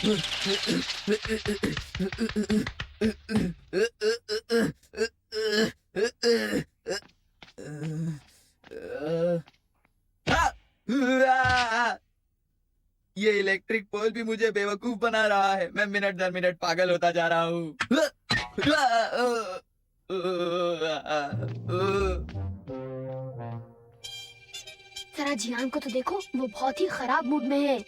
ये electric pole भी मुझे बेवकूफ बना रहा है। मैं मिनट दर मिनट पागल होता जा रहा हूँ। जरा जियान को तो देखो, वो बहुत ही खराब मूड में है।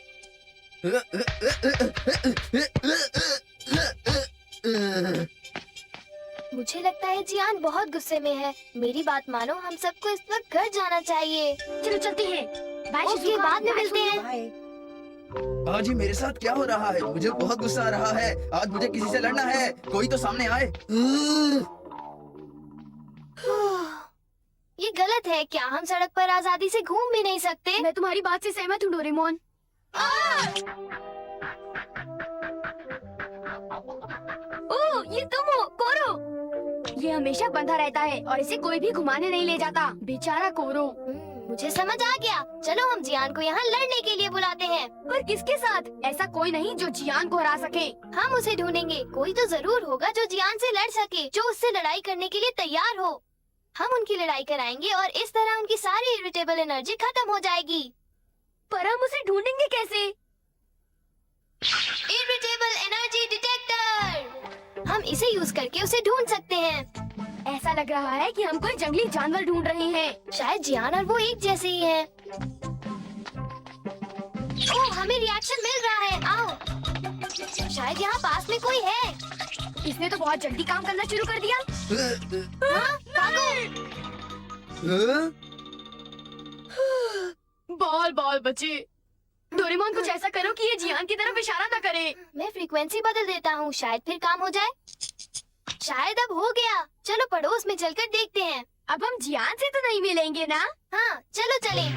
मुझे लगता है जियान बहुत गुस्से में है। मेरी बात मानो, हम सबको इस वक्त घर जाना चाहिए। चलो चलते हैं। बाय शिजुका, बाद में मिलते हैं। आज ही मेरे साथ क्या हो रहा है? मुझे बहुत गुस्सा आ रहा है। आज मुझे किसी से लड़ना है। कोई तो सामने आए। ये गलत है। क्या हम सड़क पर आजादी से घूम भी नहीं सकते? मैं तुम्हारी बात से सहमत हूँ डोरेमोन। ओह, ये तुम हो, कोरो। ये हमेशा बंधा रहता है और इसे कोई भी घुमाने नहीं ले जाता। बेचारा कोरो। मुझे समझ आ गया। चलो हम जियान को यहाँ लड़ने के लिए बुलाते हैं। पर किसके साथ? ऐसा कोई नहीं जो जियान को हरा सके। हम उसे ढूंढेंगे। कोई तो जरूर होगा जो जियान से लड़ सके, जो उससे लड़ाई करने के लिए तैयार हो। हम उनकी लड़ाई कराएंगे और इस तरह उनकी सारी इरिटेबल एनर्जी खत्म हो जाएगी। पर हम उसे ढूंढेंगे कैसे? Irritable energy detector. हम इसे यूज करके उसे ढूंढ सकते हैं। ऐसा लग रहा है कि हम कोई जंगली जानवर ढूंढ रहे हैं। शायद जियान और वो एक जैसे ही हैं। ओह, हमें रिएक्शन मिल रहा है। आओ, शायद यहाँ पास में कोई है। इसने तो बहुत जल्दी काम करना शुरू कर दिया। हाँ, भागो। बॉल बॉल बचे। डोरेमोन, कुछ ऐसा करो कि ये जियान की तरफ इशारा न करे। मैं फ्रीक्वेंसी बदल देता हूँ, शायद फिर काम हो जाए। शायद अब हो गया। चलो पड़ोस में चलकर देखते हैं। अब हम जियान से तो नहीं मिलेंगे ना? हाँ, चलो चलें।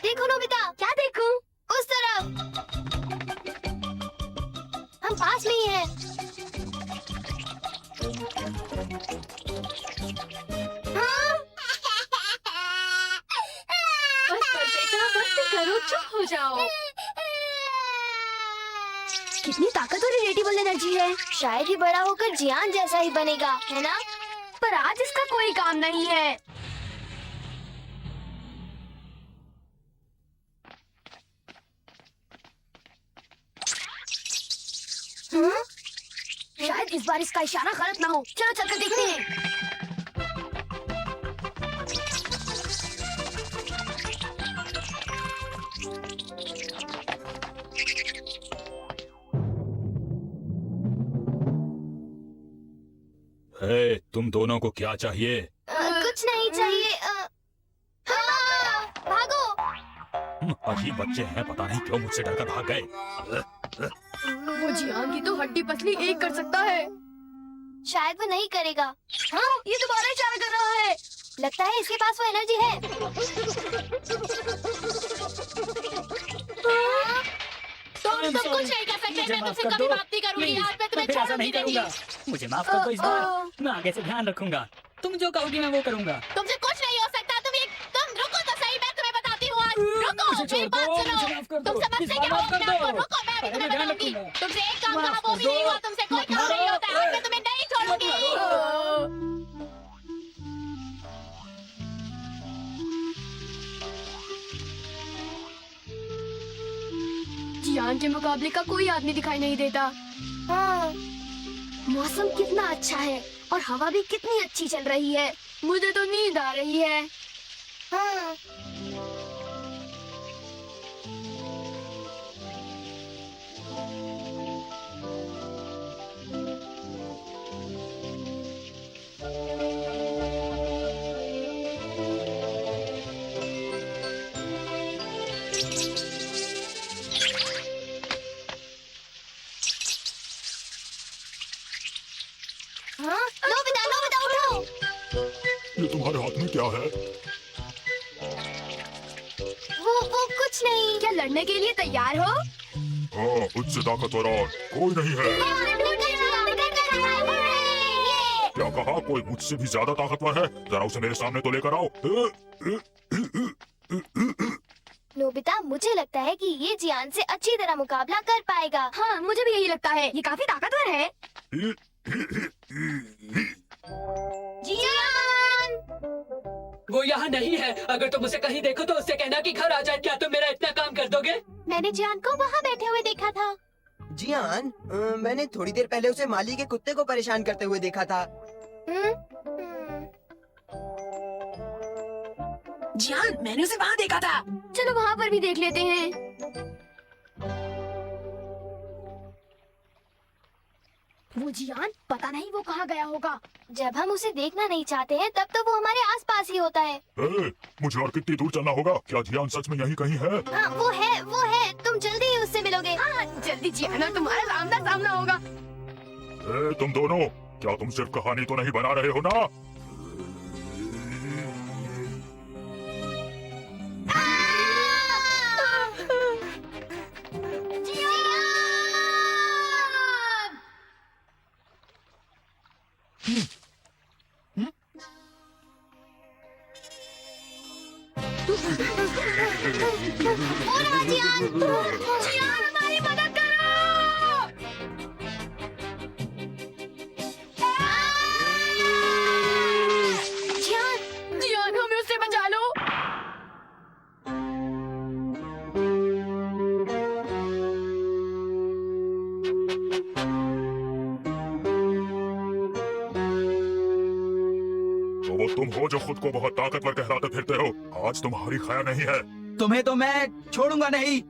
देखो नोबिता। क्या देखूं? उस तरफ। हम पास में ही हैं। हाँ? बस कर बेटा, बस करो, चुप हो जाओ। कितनी ताकतवर इरिटेबल एनर्जी है। शायद ही बड़ा होकर जियान जैसा ही बनेगा, है ना? पर आज इसका कोई काम नहीं है। शायद इस बार इसका इशारा गलत ना हो। चलो चलकर देखते हैं। तुम दोनों को क्या चाहिए? कुछ नहीं चाहिए। हाँ, भागो। अजीब बच्चे हैं, पता नहीं क्यों मुझसे डरकर भाग गए। वो जियान की तो हड्डी पसली एक कर सकता है। शायद वो नहीं करेगा। हाँ, ये दोबारा इशारा कर रहा है। लगता है इसके पास वो एनर्जी है। तुम कुछ नहीं कर सकते। मैं तुमसे कभी बात नहीं करूंगी। आज मैं तुम्हें छोड़ूंगी नहीं। मुझे माफ कर दो इस बार। मैं आगे से ध्यान रखूंगा। तुम जो कहोगी मैं वो करूंगा। तुमसे कुछ नहीं हो सकता। तुम रुको तो सही, मैं तुम्हें बताती हूँ आज। रुको, मेरी बात सुनो। तुम समझते क्या हो अपने आप को? रुको, मैं अभी तुम्हें बताऊंगी। तुमसे एक काम कहा वो भी नहीं हुआ। तुमसे कोई काम नहीं होता। आज मैं तुम्हें नहीं छोड़ूंगी। जियान के मुकाबले का कोई आदमी दिखाई नहीं देता। हाँ, मौसम कितना अच्छा है और हवा भी कितनी अच्छी चल रही है। मुझे तो नींद आ रही है। हाँ। हाँ? नोबिता उठो। ये तुम्हारे हाथ में क्या है? वो कुछ नहीं। क्या लड़ने के लिए तैयार हो? हाँ, मुझसे ताकतवर और कोई नहीं है। क्या कहा? कोई मुझसे भी ज्यादा ताकतवर है? जरा उसे मेरे सामने तो लेकर आओ। नोबिता, मुझे लगता है कि ये जियान से अच्छी तरह मुकाबला कर पाएगा। हाँ, मुझे भी यही लगता है। ये काफी ताकतवर है। जियान! वो यहाँ नहीं है। अगर तुम उसे कहीं देखो तो उससे कहना कि घर आ जाए। क्या तुम मेरा इतना काम कर दोगे? मैंने जियान को वहाँ बैठे हुए देखा था। जियान, मैंने थोड़ी देर पहले उसे माली के कुत्ते को परेशान करते हुए देखा था। जियान, मैंने उसे वहाँ देखा था। चलो वहाँ पर भी देख लेते हैं। वो जियान, पता नहीं वो कहाँ गया होगा। जब हम उसे देखना नहीं चाहते हैं, तब तो वो हमारे आसपास ही होता है। मुझे और कितनी दूर चलना होगा? क्या जियान सच में यहीं कहीं है? हाँ, वो है। तुम जल्दी ही उससे मिलोगे। हाँ, जल्दी जियान और तुम्हारा सामना सामना होगा। तुम दोनों, क्या तुम सिर्फ कहानी तो नहीं बना रहे हो ना? जियान, हमारी मदद करो। जियान, हमें उससे बचा लो। तो वो तुम हो जो खुद को बहुत ताकतवर कहलाते फिरते हो। आज तुम्हारी खैर नहीं है। तुम्हें तो मैं छोड़ूंगा नहीं।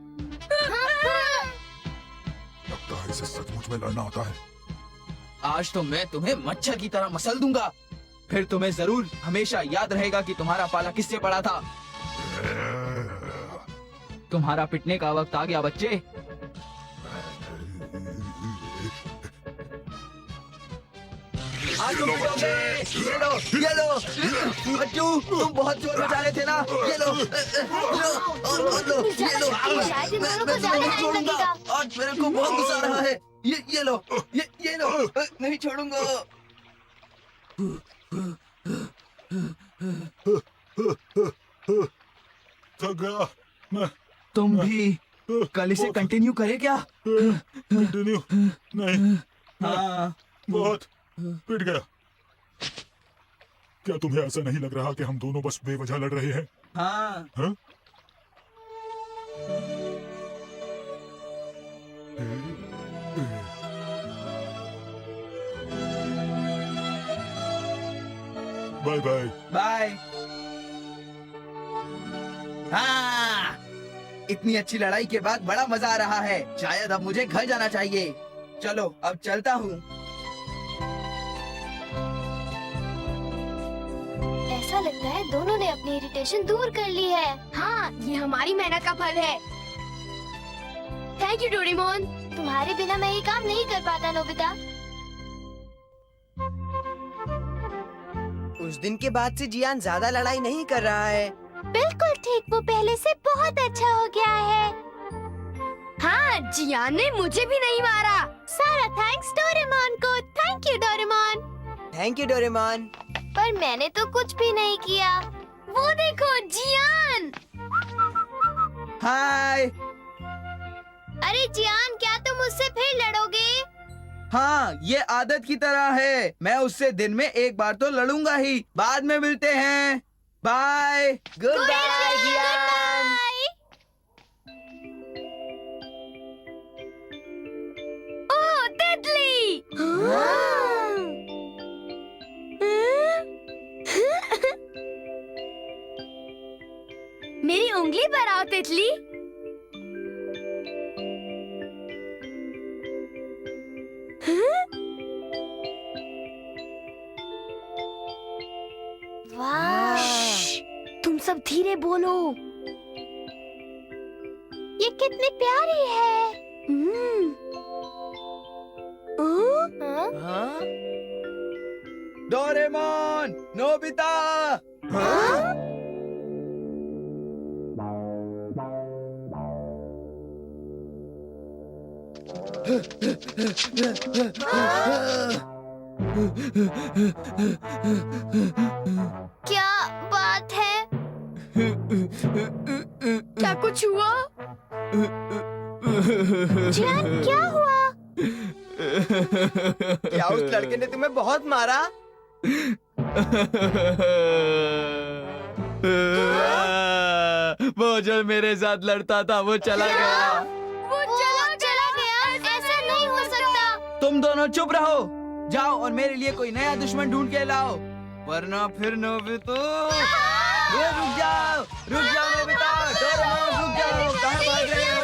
लगता है इसे सचमुच में लड़ना आता है। आज तो मैं तुम्हें मच्छर की तरह मसल दूंगा। फिर तुम्हें जरूर हमेशा याद रहेगा कि तुम्हारा पाला किससे पड़ा था। तुम्हारा पिटने का वक्त आ गया बच्चे। आज तुम पिटोगे। ये लो बच्चू, तुम बहुत जोर मचा रहे थे ना। ये लो ये लो। शायद इन दोनों को मैं ज्यादा तुम्हें नहीं टाइम छोड़ूंगा। लगेगा। आज मेरे को बहुत गुस्सा आ रहा है। ये लो ये लो। नहीं छोड़ूंगा। थक गया मैं। तुम भी कल इसे कंटिन्यू करे क्या? कंटिन्यू नहीं, हाँ। बहुत पिट गया। क्या तुम्हें ऐसा नहीं लग रहा कि हम दोनों बस बेवजह लड़ रहे हैं? हाँ। हाँ? Bye bye. बाय। हाँ, इतनी अच्छी लड़ाई के बाद बड़ा मजा आ रहा है। शायद अब मुझे घर जाना चाहिए। चलो अब चलता हूँ। ऐसा लगता है दोनों ने अपनी इरिटेशन दूर कर ली है। हाँ, ये हमारी मेहनत का फल है। Thank you Doraemon. तुम्हारे बिना मैं ये काम नहीं कर पाता नोबिता। उस दिन के बाद से जियान ज्यादा लड़ाई नहीं कर रहा है। बिल्कुल ठीक, वो पहले से बहुत अच्छा हो गया है। हाँ, जियान ने मुझे भी नहीं मारा। सारा थैंक्स डोरेमोन को। Thank you Doraemon. Thank you Doraemon. पर मैंने तो कुछ भी नहीं किया। वो देखो जियान। हाय। अरे जियान, क्या तुम उससे फिर लड़ोगे? हाँ, ये आदत की तरह है। मैं उससे दिन में एक बार तो लड़ूंगा ही। बाद में मिलते हैं। बाय। गुड बाय जियान। ओह, तितली। मेरी उंगली पर आओ तितली। वाह! तुम सब धीरे बोलो। ये कितनी प्यारी है। हाँ? Doraemon, Nobita. क्या बात है? क्या कुछ हुआ? जियान, क्या हुआ? क्या उस लड़के ने तुम्हें बहुत मारा? वो जो मेरे साथ लड़ता था वो चला गया। वो चला गया? ऐसा नहीं हो सकता। तुम दोनों चुप रहो, जाओ और मेरे लिए कोई नया दुश्मन ढूंढ के लाओ, वरना फिर नोबिता। ये रुक जाओ नोबिता, डोरेमोन रुक जाओ, कहाँ भाग रहे हो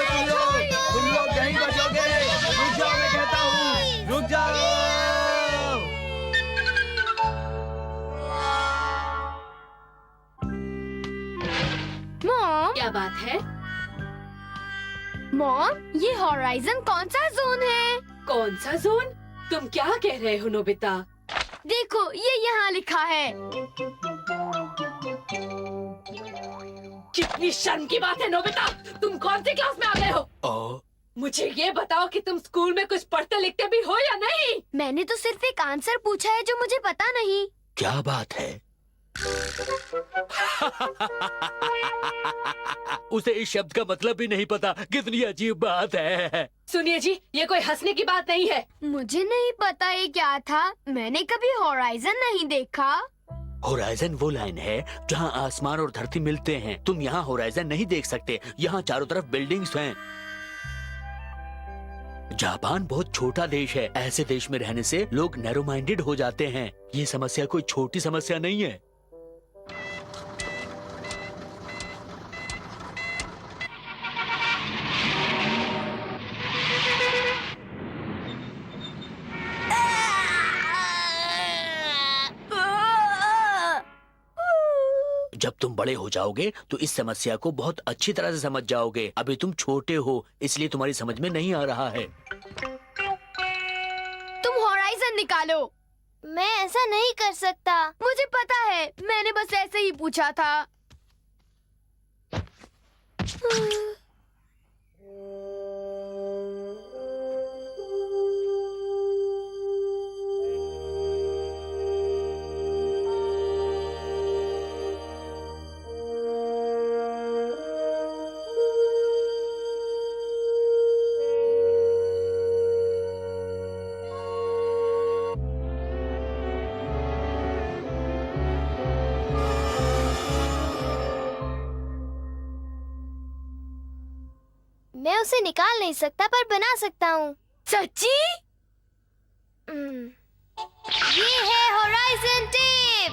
तुम लोग नहीं बचोगे। रुक जाओ, मैं कहता हूँ, रुक जाओ। मॉम, क्या बात है? मॉम, ये हॉराइजन कौन सा जोन है? कौन सा जोन? तुम क्या कह रहे हो नोबिता? देखो, ये यहाँ लिखा है। कितनी शर्म की बात है नोबिता, तुम कौन सी क्लास में आ गए हो? मुझे ये बताओ कि तुम स्कूल में कुछ पढ़ते लिखते भी हो या नहीं? मैंने तो सिर्फ एक आंसर पूछा है जो मुझे पता नहीं। क्या बात है? उसे इस शब्द का मतलब भी नहीं पता। कितनी अजीब बात है। सुनिए जी, ये कोई हंसने की बात नहीं है। मुझे नहीं पता ये क्या था। मैंने कभी हॉराइजन नहीं देखा। होराइजन वो लाइन है जहाँ आसमान और धरती मिलते हैं। तुम यहाँ होराइजन नहीं देख सकते। यहाँ चारों तरफ बिल्डिंग्स हैं। जापान बहुत छोटा देश है। ऐसे देश में रहने से लोग नैरो माइंडेड हो जाते हैं। ये समस्या कोई छोटी समस्या नहीं है। जब तुम बड़े हो जाओगे तो इस समस्या को बहुत अच्छी तरह से समझ जाओगे। अभी तुम छोटे हो इसलिए तुम्हारी समझ में नहीं आ रहा है। तुम हॉराइजन निकालो। मैं ऐसा नहीं कर सकता। मुझे पता है, मैंने बस ऐसे ही पूछा था। मैं उसे निकाल नहीं सकता पर बना सकता हूँ। सच्ची? ये है होराइजन टेप।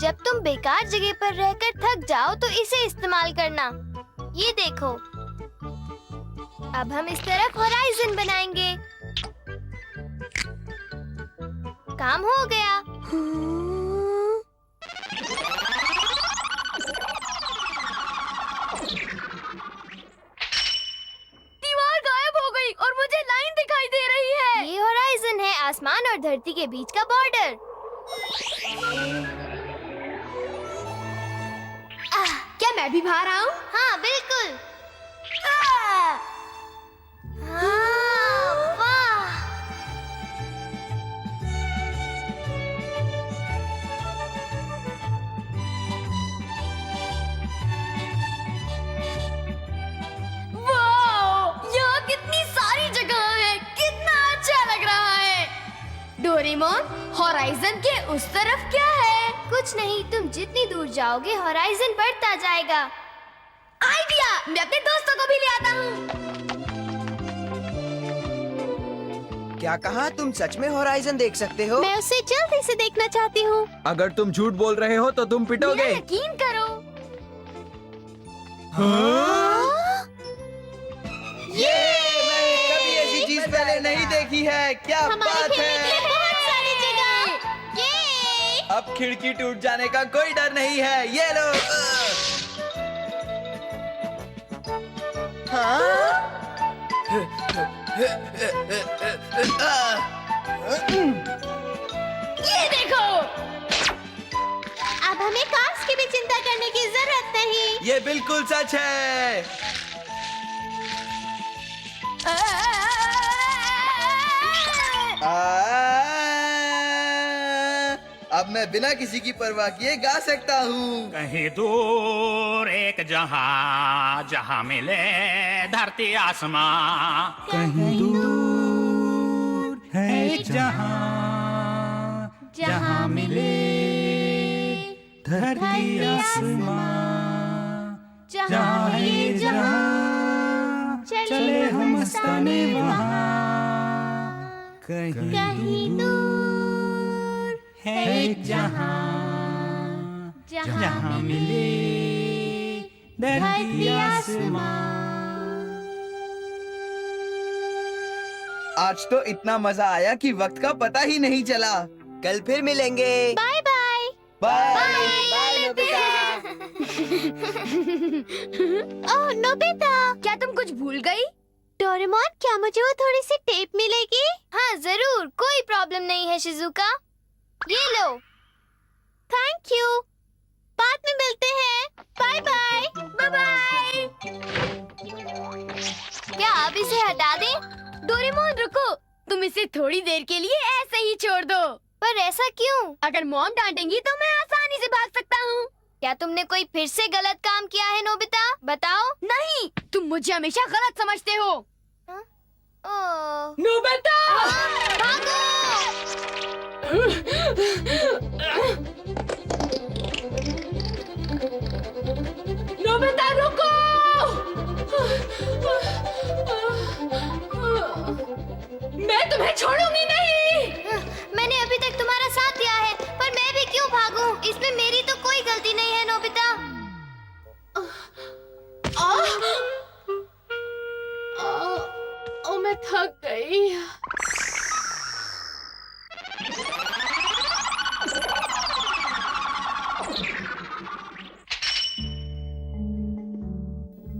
जब तुम बेकार जगह पर रहकर थक जाओ तो इसे इस्तेमाल करना। ये देखो, अब हम इस तरफ होराइजन बनाएंगे। काम हो गया। और मुझे लाइन दिखाई दे रही है। ये होराइजन है, आसमान और धरती के बीच का बॉर्डर। क्या मैं भी बाहर आऊं? हाँ, बिल्कुल। वाह! यहाँ कितनी सारी जगह है, कितना अच्छा लग रहा है। डोरेमोन, होराइजन के उस तरफ क्या है? कुछ नहीं, तुम जितनी दूर जाओगे होराइजन बढ़ता जाएगा। आइडिया! मैं अपने दोस्तों को भी ले आता हूँ। क्या कहा? तुम सच में होराइजन देख सकते हो? मैं उसे जल्दी से देखना चाहती हूँ। अगर तुम झूठ बोल रहे हो तो तुम पिटोगे। मेरा यकीन करो। ये मैंने कभी ऐसी चीज पहले नहीं देखी है। क्या बात है। बहुत सारी जगह। ये अब खिड़की टूट जाने का कोई डर नहीं है। ये लो। ये देखो। अब हमें कास्ट की भी चिंता करने की जरूरत नहीं। ये बिल्कुल सच है। आ मैं बिना किसी की परवाह किए गा सकता हूँ। कहीं दूर एक जहां जहां मिले धरती आसमां, कहीं दूर है एक जहां जहां मिले धरती आसमां, जहां है जहां चले हम मस्ताने वहाँ। कहीं दूर है एक जहां जहां मिले धरती आसमां। आज तो इतना मजा आया कि वक्त का पता ही नहीं चला। कल फिर मिलेंगे। Bye bye. Bye bye Nobita. ओह नोबिता, क्या तुम कुछ भूल गई? डोरेमोन, क्या मुझे वो थोड़ी सी टेप मिलेगी? हाँ जरूर, कोई प्रॉब्लम नहीं है शिजुका। ये लो। Thank you. बाद में मिलते हैं। Bye bye. Bye bye. क्या अब इसे हटा दें? डोरेमोन रुको, तुम इसे थोड़ी देर के लिए ऐसे ही छोड़ दो। पर ऐसा क्यों? अगर मॉम डांटेंगी तो मैं आसानी से भाग सकता हूँ। क्या तुमने कोई फिर से गलत काम किया है नोबिता? बताओ। नहीं, तुम मुझे हमेशा गलत समझते हो। ओह। नोबिता! भागो! नोबिता रुको! मैं तुम्हें छोड़ूंगी नहीं। मैंने अभी तक तुम्हारा साथ दिया है, पर मैं भी क्यों भागूं? इसमें मेरी तो कोई गलती नहीं है नोबिता। मैं थक गई।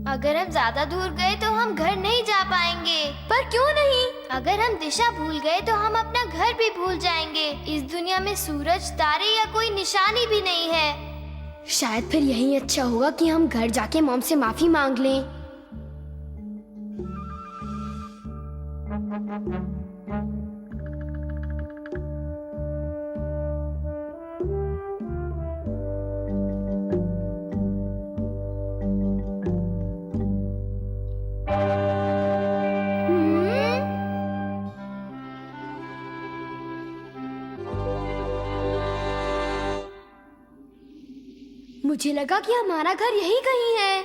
अगर हम ज्यादा दूर गए तो हम घर नहीं जा पाएंगे। पर क्यों नहीं? अगर हम दिशा भूल गए तो हम अपना घर भी भूल जाएंगे। इस दुनिया में सूरज, तारे या कोई निशानी भी नहीं है। शायद फिर यही अच्छा होगा कि हम घर जाके मॉम से माफी मांग लें। मुझे लगा कि हमारा घर यही कहीं है।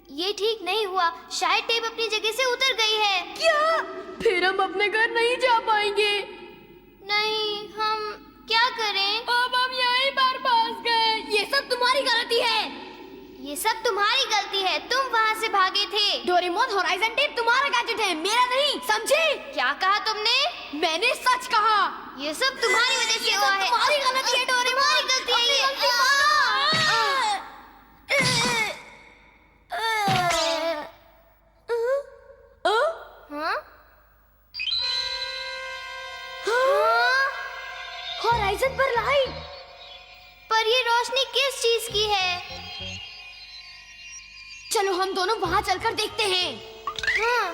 ये ठीक नहीं हुआ, शायद टेप अपनी जगह से उतर गई है। क्या? फिर हम अपने घर नहीं जा पाएंगे। नहीं, हम क्या करें? अब हम यहीं पर फंस गए। ये सब तुम्हारी गलती है। ये सब तुम्हारी गलती है, तुम वहाँ से भागे थे। डोरेमोन, होराइजन टेप तुम्हारा गैजेट है, मेरा नहीं, समझे? क्या कहा तुमने? मैंने सच कहा। ये सब तुम्हारी वजह से हुआ है। तुम्हारी गलती है डोरेमोन, तुम्हारी गलती है ये। हाँ? होराइजन पर लाइट। पर ये रोशनी किस चीज की है? चलो हम दोनों वहाँ चलकर देखते हैं। हाँ।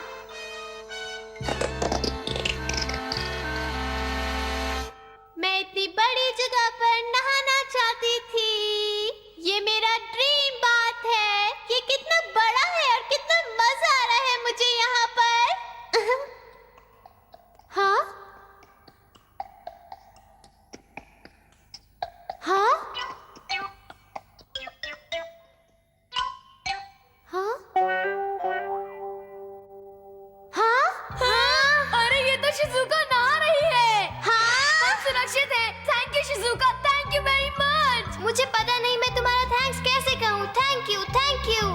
मैं इतनी बड़ी जगह पर नहाना चाहती थी। ये मेरा ड्रीम बात है। ये कितना बड़ा है और कितना मजा आ रहा है मुझे यहाँ पर। हाँ? हाँ? हाँ? हाँ? हाँ? अरे ये तो शिजुका नहा रही है। हाँ? हम सुरक्षित हैं। Thank you Shizuka, thank you very much. मुझे पता नहीं मैं तुम्हारा थैंक्स कैसे कहूँ। Thank you, thank you.